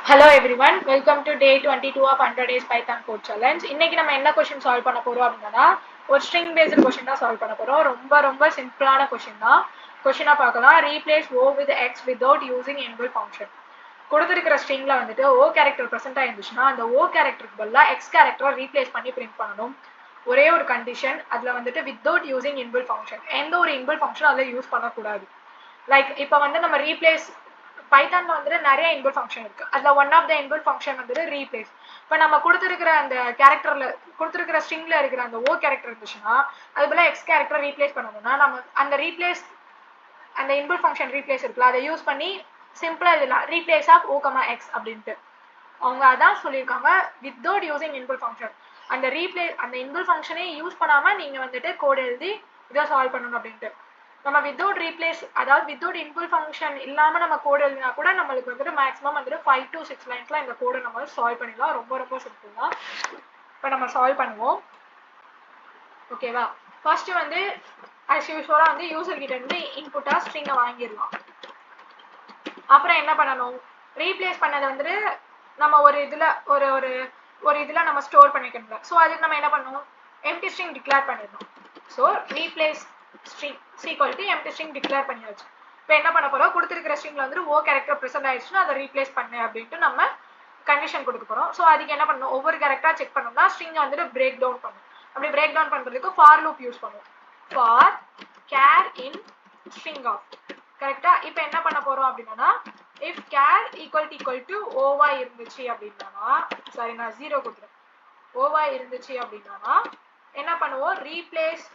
Hello everyone, welcome to day 22 of 100 days Python code challenge. இன்னைக்கு நம்ம என்ன question solve பண்ண போறோம் அப்படினா ஒரு string based क्वेश्चन தான் சால்வ் பண்ண போறோம். ரொம்ப சிம்பிளான क्वेश्चन தான். क्वेश्चना பார்க்கலாம். Replace o with x without using inbuilt function. கொடுத்திருக்கிற stringல வந்துட்டு o character present ஆயிருந்துச்சுனா அந்த o characterக்கு பதிலா x character ரீப்ளேஸ் பண்ணி print பண்ணனும். ஒரே ஒரு கண்டிஷன் அதுல வந்துட்டு without using inbuilt function. எந்த ஒரு inbuilt function அதுல யூஸ் பண்ண கூடாது. லைக் இப்போ வந்து நம்ம ரீப்ளேஸ் பைத்தான்ல வந்து நிறைய இன்புட் ஃபங்க்ஷன் இருக்கு. அதுல one of the input function வந்து ரீப்ளேஸ். இப்போ நம்ம கொடுத்திருக்கிற அந்த கேரக்டர்ல கொடுத்திருக்கிற ஸ்ட்ரிங்ல இருக்கிற அந்த ஓ கேரக்டர் இருந்துச்சுன்னா அது போல எக்ஸ் கேரக்டர் ரீப்ளேஸ் பண்ணணும்னா நம்ம அந்த ரீப்ளேஸ் அந்த இன்புட் ஃபங்க்ஷன் ரீப்ளேஸ் இருக்குல்ல அதை யூஸ் பண்ணி சிம்பிளா எழுதலாம். Replace of O comma X அப்படின்ட்டு அவங்க அதான் சொல்லியிருக்காங்க வித்தவுட் யூசிங் இன்புட் ஃபங்க்ஷன். அந்த ரீப்ளேஸ் அந்த இன்புட் ஃபங்க்ஷனே யூஸ் பண்ணாம நீங்க வந்துட்டு கோட் எழுதி இதை சால்வ் பண்ணணும் அப்படின்ட்டு. நம்ம வித்தவுட் ரீப்ளேஸ் அதாவது வித்தவுட் இன்புட் ஃபங்க்ஷன் இல்லாம நம்ம கோட் எழுதினா கூட நம்மளுக்கு வந்துட்டு மேக்ஸிமம் வந்துட்டு 5 to 6 லைன்ஸ்ல இந்த கோடை நம்ம சால்வ் பண்ணிடலாம். ரொம்ப சிம்பிள் தான். இப்போ நம்ம சால்வ் பண்ணுவோம். ஓகேவா? ஃபர்ஸ்ட் வந்து as usual வந்து யூசர் கிட்ட இருந்து இன்புட்டா ஸ்ட்ரிங்கை வாங்கிடலாம். அப்புறம் என்ன பண்ணணும்? ரீப்ளேஸ் பண்ணதை வந்துட்டு நம்ம ஒரு இதுல நம்ம ஸ்டோர் பண்ணிக்கணும். ஸோ அதுக்கு நம்ம என்ன பண்ணணும்? எம்டி ஸ்ட்ரிங் டிக்ளேர் பண்ணிடணும். So replace string equal to empty string declare பண்ணியாச்சு. இப்போ என்ன பண்ண போறோம்? கொடுத்திருக்கிற ஸ்ட்ரிங்ல வந்து o character present ஆயிடுச்சுனா அதை ரீப்ளேஸ் பண்ணு அப்படினு நம்ம கண்டிஷன் கொடுக்க போறோம். சோ அதுக்கு என்ன பண்ணனும்? ஒவ்வொரு கேரக்டரா செக் பண்ணனும்னா string வந்து பிரேக் டவுன் பண்ணனும். அப்படி பிரேக் டவுன் பண்றதுக்கு for loop யூஸ் பண்ணுவோம். for char in string of கரெக்ட்டா? இப்போ என்ன பண்ண போறோம் அப்படினா if char equal to o இருந்துச்சு அப்படினா சாரி நான் 0 கொடுத்துறேன். o இருந்துச்சு அப்படினா என்ன பண்ணுவோம்? Replace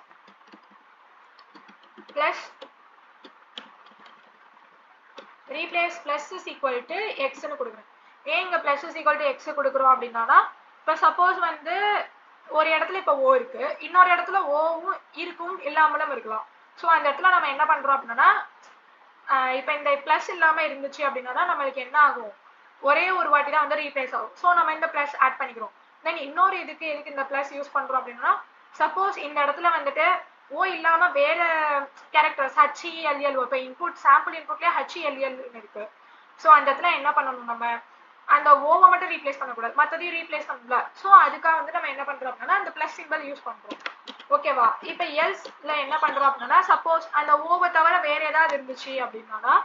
plus is equal to x னு கொடுக்கிறேன். ஏன் இங்க plus is equal to x கொடுக்கிறோம் அப்படினா இப்போ சப்போஸ் வந்து ஒரு இடத்துல இப்போ o இருக்கு, இன்னொரு இடத்துல oவும் இருக்கும் இல்லாமலும் இருக்கலாம். சோ அந்த இடத்துல நம்ம என்ன பண்றோம் அப்படினா இப்போ இந்த plus இல்லாம இருந்துச்சு அப்படினா நமக்கு என்ன ஆகும்? ஒரே ஒரு வாட்டி தான் வந்து ரீப்ளேஸ் ஆகும். சோ நம்ம இந்த plus ஆட் பண்ணிக்கிறோம். தென் இன்னொரு எதுக்கு இந்த plus யூஸ் பண்றோம் அப்படினா சப்போஸ் இந்த இடத்துல வந்துட்டு o இல்லாம வேற கேரக்டர்ஸ் HELL இப்போ இன்புட் சாம்பிள் இன்புட்லயே HELL இருக்கு. சோ அந்த இடத்துல என்ன பண்ணனும்? நம்ம அந்த ஓவை மட்டும் ரீப்ளேஸ் பண்ண கூடாது. மத்ததையும் ரீப்ளேஸ் பண்ணல. சோ அதுக்காக வந்து நம்ம என்ன பண்றோம் அப்படினா அந்த பிளஸ் சிம்பல் யூஸ் பண்றோம். ஓகேவா? இப்போ எல்ஸ்ல என்ன பண்றோம் அப்படினா சப்போஸ் அந்த ஓவை தவிர வேற ஏதாவது இருந்துச்சு அப்படினா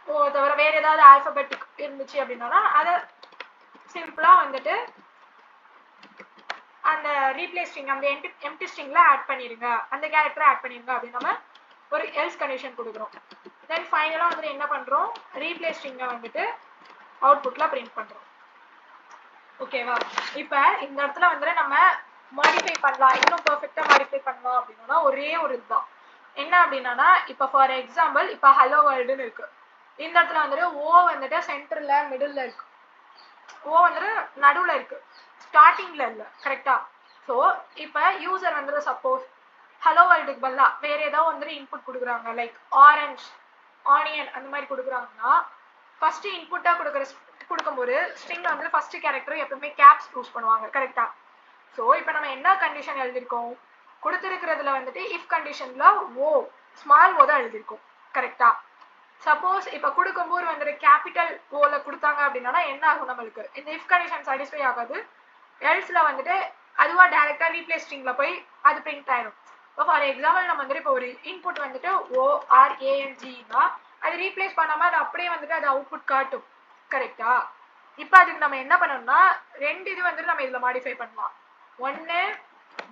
ஓவை தவிர வேற ஏதாவது ஆல்பபெட்டிக் இருந்துச்சு அப்படினா அத சிம்பிளா வந்துட்டு அந்த ரீப்ளேஸ் ஸ்ட்ரிங் அந்த எம்டி ஸ்ட்ரிங்ல ஆட் பண்ணிருங்க. அந்த கேரக்டரை ஆட் பண்ணிருங்க அப்படி நம்ம ஒரு எல்ஸ் கண்டிஷன் கொடுக்கிறோம். தென் ஃபைனலா வந்து என்ன பண்றோம்? ரீப்ளேஸ் ஸ்ட்ரிங்கை வந்துட்டு அவுட்புட்ல பிரிண்ட் பண்றோம். ஓகேவா? இப்போ இந்த இடத்துல வந்து நம்ம மாடிஃபை பண்ணலாம். இன்னும் பெர்ஃபெக்ட்டா மாடிஃபை பண்ணலாம் அப்படினா ஒரே ஒரு இதுதான். என்ன அப்படினா இப்போ ஃபார் எக்ஸாம்பிள் இப்போ ஹலோ வேர்ல்டுன்னு இருக்கு. இந்த இடத்துல வந்து ஓ வந்துட்டு சென்டர்ல மிடில்ல இருக்கு. ஓ வந்து நடுவுல இருக்கு. ஸ்டார்டிங்ல இல்ல. கரெக்ட்டா? சோ இப்போ யூசர் வந்து சப்போஸ் ஹலோ வேர்ல்டுக்கு பதிலா வேற ஏதாவது வந்து இன்புட் கொடுக்குறாங்க. லைக் ஆரஞ்சு, ஆனியன் அந்த மாதிரி கொடுக்குறாங்கன்னா ஃபர்ஸ்ட் இன்புட்டா கொடுக்கும்போது ஸ்ட்ரிங்ல வந்து ஃபர்ஸ்ட் கேரக்டர் எப்பவுமே கேப்ஸ் யூஸ் பண்ணுவாங்க. கரெக்ட்டா? சோ இப்போ நம்ம என்ன கண்டிஷன் எழுதிருக்கோம்? கொடுத்திருக்கிறதுல வந்துட்டு if கண்டிஷன்ல o ஸ்மால் o தான் எழுதிருக்கோம். கரெக்ட்டா? சப்போஸ் இப்போ கொடுக்கும்போது வந்து கேபிட்டல் ஓல கொடுத்தாங்க அப்படினா என்ன ஆகும்? நம்மளுக்கு இந்த if கண்டிஷன் சாட்டிஸ்ஃபை ஆகாது. எல்ஸ்ல வந்துட்டு அதுவா டைரக்டா ரீப்ளேஸ் ஸ்ட்ரிங்ல போய் அது பிரிண்ட் ஆயிடும். இப்போ ஃபார் எக்ஸாம்பிள் நம்ம வந்து இப்போ ஒரு இன்புட் வந்துட்டு ORANG னா அது ரீப்ளேஸ் பண்ணாம அது அப்படியே வந்துட்டு அது அவுட்புட் காட்டும். கரெக்ட்டா? இப்போ அதுக்கு நம்ம என்ன பண்ணணும்னா ரெண்டு இது வந்து நம்ம இதுல மாடிஃபை பண்ணலாம். ஒன்னு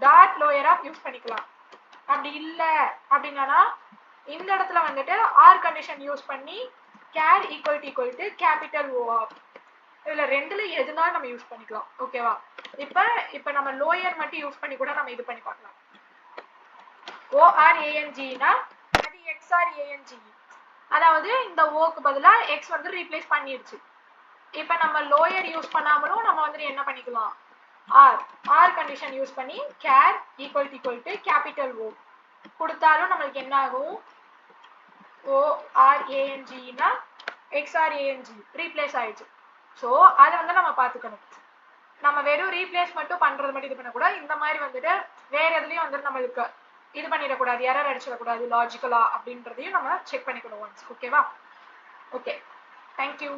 டாட் லோயர் ஆஃப் யூஸ் பண்ணிக்கலாம். அப்படி இல்ல அப்படினா இந்த இடத்துல வந்துட்டு ஆர் கண்டிஷன் யூஸ் பண்ணி char equal to capital O of இதுல ரெண்டுல எதுனாலும் நம்ம யூஸ் பண்ணிக்கலாம். ஓகேவா? இப்போ நம்ம லோயர் மட்டும் யூஸ் பண்ணி கூட நம்ம இது பண்ணி பார்க்கலாம். ORANG னா அது XORANG. அதாவது இந்த ஓக்கு பதிலா x வந்து ரீப்ளேஸ் பண்ணிடுச்சு. இப்போ நம்ம லோயர் யூஸ் பண்ணாமலும் நம்ம வந்து என்ன பண்ணிக்கலாம்? ஆர் கண்டிஷன் யூஸ் பண்ணி char equal to capital O கொடுத்தாலும் நமக்கு என்ன ஆகும்? ORANG னா XORANG ரீப்ளேஸ் ஆயிடுச்சு. சோ அதை வந்து நம்ம பார்த்துக்கணும். நம்ம வெறும் ரீப்ளேஸ் மட்டும் பண்றது மட்டும் இது பண்ணக்கூடாது. இந்த மாதிரி வந்துட்டு வேற எதுலயும் வந்து நம்மளுக்கு இது பண்ணிடக்கூடாது, எரர் அடிச்சிடக்கூடாது லாஜிக்கலா அப்படின்றதையும் நம்ம செக் பண்ணிக்கணும் ஒன்ஸ். ஓகேவா? Okay, thank you.